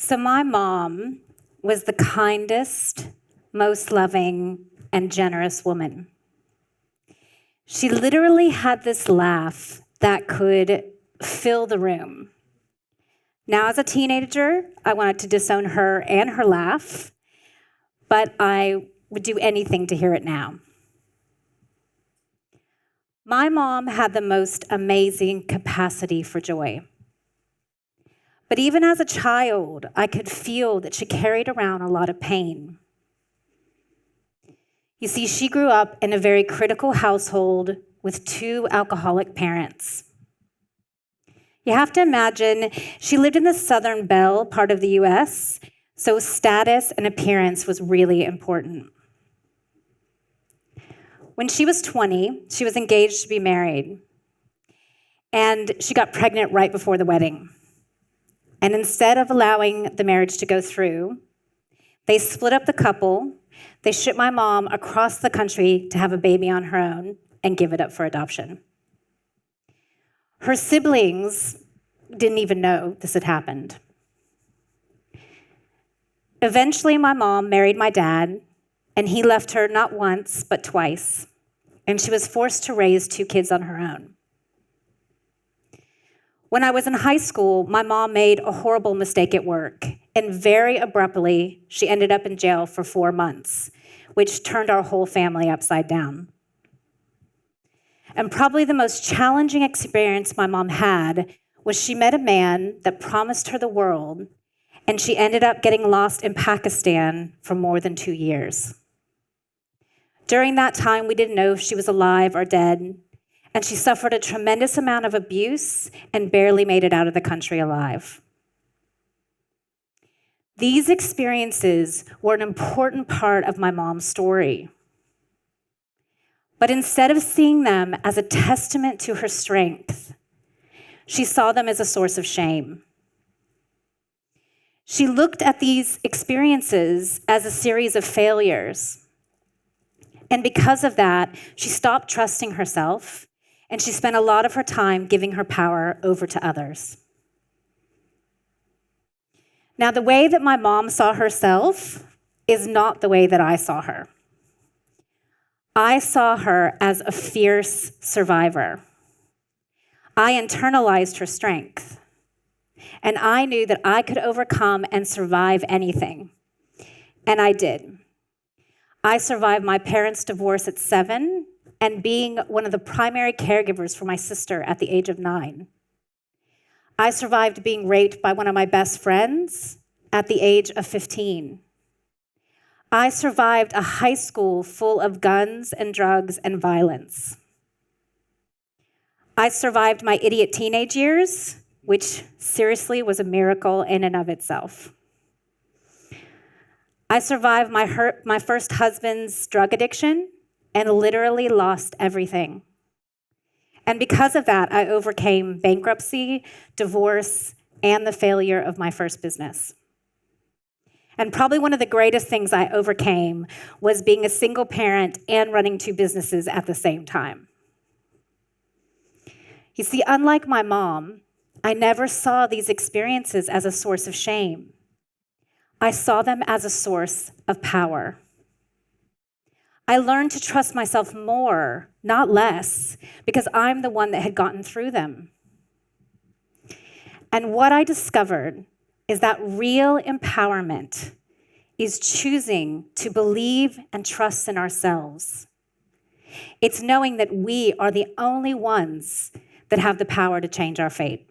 So my mom was the kindest, most loving, and generous woman. She literally had this laugh that could fill the room. Now, as a teenager, I wanted to disown her and her laugh, but I would do anything to hear it now. My mom had the most amazing capacity for joy. But even as a child, I could feel that she carried around a lot of pain. You see, she grew up in a very critical household with 2 alcoholic parents. You have to imagine she lived in the Southern Belle part of the US, so status and appearance was really important. When she was 20, she was engaged to be married, and she got pregnant right before the wedding. And instead of allowing the marriage to go through, they split up the couple. They shipped my mom across the country to have a baby on her own and give it up for adoption. Her siblings didn't even know this had happened. Eventually, my mom married my dad, and he left her not once, but twice, and she was forced to raise 2 kids on her own. When I was in high school, my mom made a horrible mistake at work, and very abruptly, she ended up in jail for 4 months, which turned our whole family upside down. And probably the most challenging experience my mom had was she met a man that promised her the world, and she ended up getting lost in Pakistan for more than 2 years. During that time, we didn't know if she was alive or dead, and she suffered a tremendous amount of abuse and barely made it out of the country alive. These experiences were an important part of my mom's story. But instead of seeing them as a testament to her strength, she saw them as a source of shame. She looked at these experiences as a series of failures. And because of that, she stopped trusting herself, and she spent a lot of her time giving her power over to others. Now, the way that my mom saw herself is not the way that I saw her. I saw her as a fierce survivor. I internalized her strength, and I knew that I could overcome and survive anything, and I did. I survived my parents' divorce at 7 and being one of the primary caregivers for my sister at the age of 9. I survived being raped by one of my best friends at the age of 15. I survived a high school full of guns and drugs and violence. I survived my idiot teenage years, which seriously was a miracle in and of itself. I survived my first husband's drug addiction and literally lost everything. And because of that, I overcame bankruptcy, divorce, and the failure of my first business. And probably one of the greatest things I overcame was being a single parent and running 2 businesses at the same time. You see, unlike my mom, I never saw these experiences as a source of shame. I saw them as a source of power. I learned to trust myself more, not less, because I'm the one that had gotten through them. And what I discovered is that real empowerment is choosing to believe and trust in ourselves. It's knowing that we are the only ones that have the power to change our fate.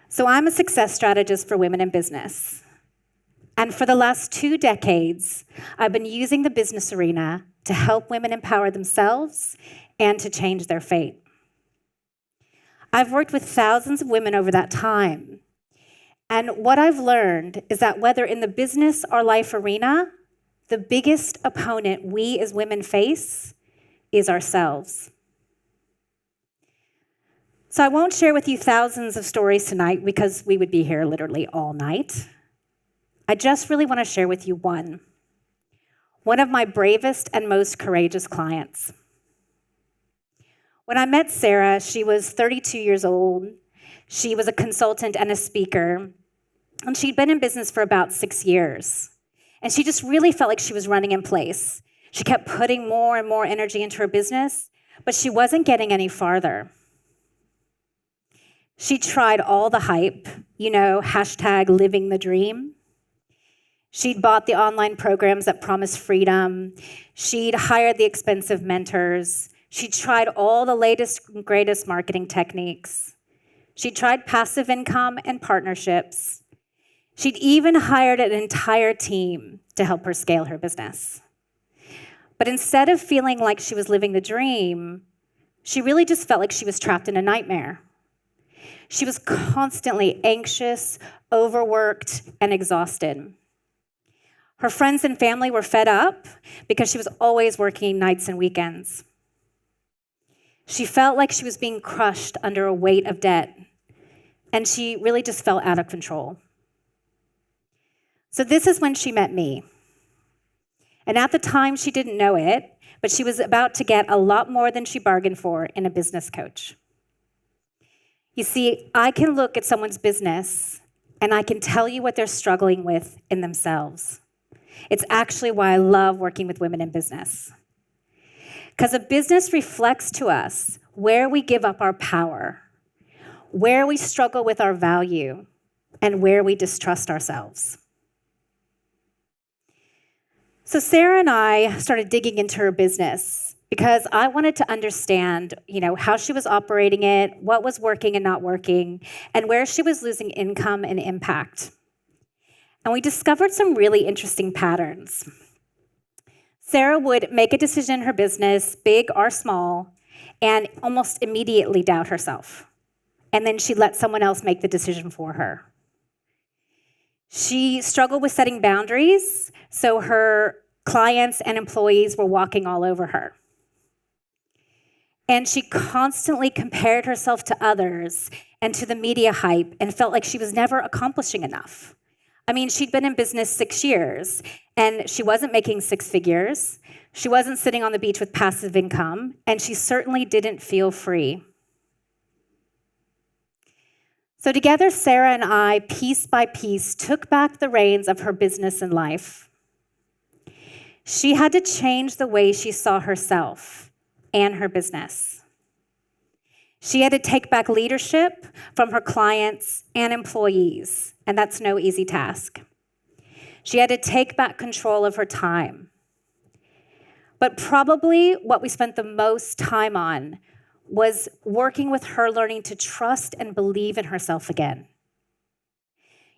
So I'm a success strategist for women in business. And for the last 2 decades, I've been using the business arena to help women empower themselves and to change their fate. I've worked with thousands of women over that time. And what I've learned is that whether in the business or life arena, the biggest opponent we as women face is ourselves. So I won't share with you thousands of stories tonight because we would be here literally all night. I just really want to share with you one of my bravest and most courageous clients. When I met Sarah, she was 32 years old. She was a consultant and a speaker, And she'd been in business for about 6 years. And she just really felt like she was running in place. She kept putting more and more energy into her business, but she wasn't getting any farther. She tried all the hype, hashtag living the dream. She'd bought the online programs that promised freedom. She'd hired the expensive mentors. She tried all the latest and greatest marketing techniques. She tried passive income and partnerships. She'd even hired an entire team to help her scale her business. But instead of feeling like she was living the dream, she really just felt like she was trapped in a nightmare. She was constantly anxious, overworked, and exhausted. Her friends and family were fed up because she was always working nights and weekends. She felt like she was being crushed under a weight of debt, and she really just felt out of control. So this is when she met me. And at the time, she didn't know it, but she was about to get a lot more than she bargained for in a business coach. You see, I can look at someone's business and I can tell you what they're struggling with in themselves. It's actually why I love working with women in business. Because a business reflects to us where we give up our power, where we struggle with our value, and where we distrust ourselves. So Sarah and I started digging into her business because I wanted to understand, how she was operating it, what was working and not working, and where she was losing income and impact. And we discovered some really interesting patterns. Sarah would make a decision in her business, big or small, and almost immediately doubt herself. And then she'd let someone else make the decision for her. She struggled with setting boundaries, so her clients and employees were walking all over her. And she constantly compared herself to others and to the media hype and felt like she was never accomplishing enough. I mean, she'd been in business 6 years, and she wasn't making 6 figures. She wasn't sitting on the beach with passive income, and she certainly didn't feel free. So together, Sarah and I, piece by piece, took back the reins of her business and life. She had to change the way she saw herself and her business. She had to take back leadership from her clients and employees, and that's no easy task. She had to take back control of her time. But probably what we spent the most time on was working with her learning to trust and believe in herself again.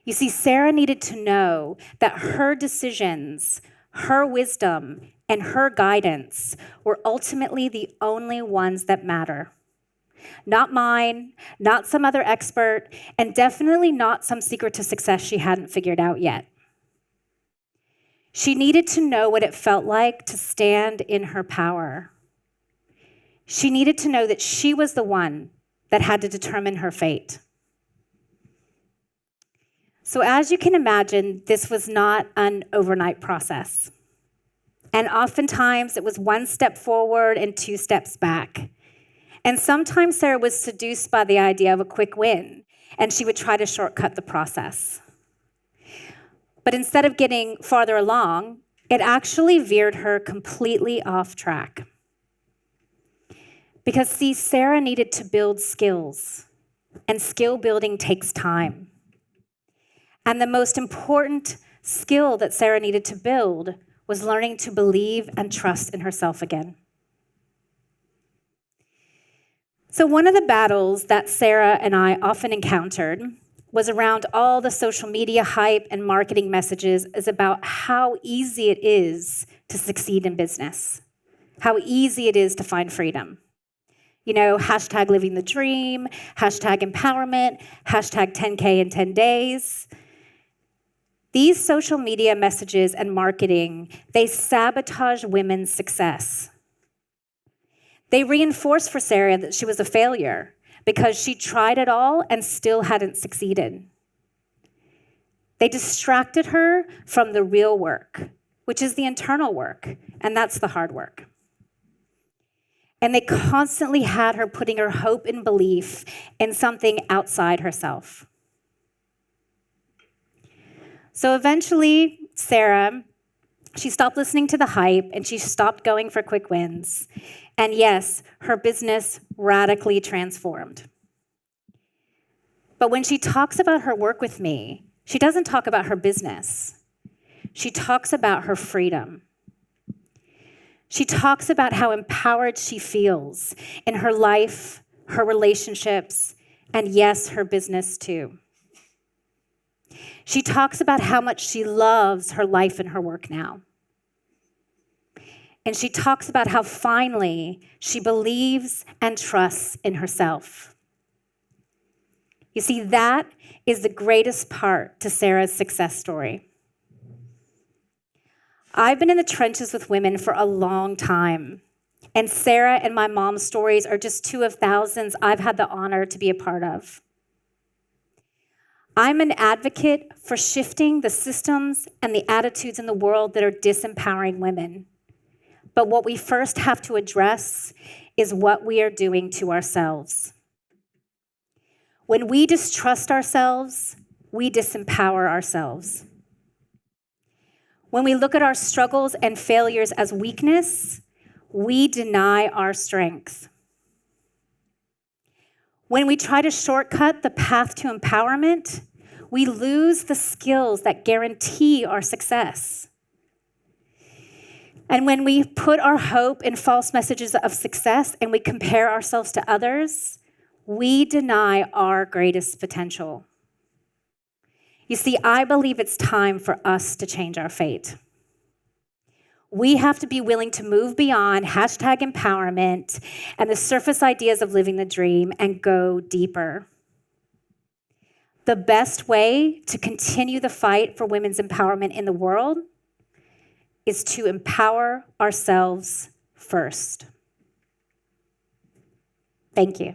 You see, Sarah needed to know that her decisions, her wisdom, and her guidance were ultimately the only ones that matter. Not mine, not some other expert, and definitely not some secret to success she hadn't figured out yet. She needed to know what it felt like to stand in her power. She needed to know that she was the one that had to determine her fate. So as you can imagine, this was not an overnight process. And oftentimes it was 1 step forward and 2 steps back. And sometimes Sarah was seduced by the idea of a quick win, and she would try to shortcut the process. But instead of getting farther along, it actually veered her completely off track. Because, see, Sarah needed to build skills, and skill building takes time. And the most important skill that Sarah needed to build was learning to believe and trust in herself again. So one of the battles that Sarah and I often encountered was around all the social media hype and marketing messages is about how easy it is to succeed in business, how easy it is to find freedom. Hashtag living the dream, hashtag empowerment, hashtag 10K in 10 days. These social media messages and marketing, they sabotage women's success. They reinforced for Sarah that she was a failure because she tried it all and still hadn't succeeded. They distracted her from the real work, which is the internal work, and that's the hard work. And they constantly had her putting her hope and belief in something outside herself. So eventually, Sarah, she stopped listening to the hype and she stopped going for quick wins. And yes, her business radically transformed. But when she talks about her work with me, she doesn't talk about her business. She talks about her freedom. She talks about how empowered she feels in her life, her relationships, and yes, her business too. She talks about how much she loves her life and her work now. And she talks about how finally she believes and trusts in herself. You see, that is the greatest part to Sarah's success story. I've been in the trenches with women for a long time, and Sarah and my mom's stories are just two of thousands I've had the honor to be a part of. I'm an advocate for shifting the systems and the attitudes in the world that are disempowering women. But what we first have to address is what we are doing to ourselves. When we distrust ourselves, we disempower ourselves. When we look at our struggles and failures as weakness, we deny our strength. When we try to shortcut the path to empowerment, we lose the skills that guarantee our success. And when we put our hope in false messages of success and we compare ourselves to others, we deny our greatest potential. You see, I believe it's time for us to change our fate. We have to be willing to move beyond #empowerment and the surface ideas of living the dream and go deeper. The best way to continue the fight for women's empowerment in the world is to empower ourselves first. Thank you.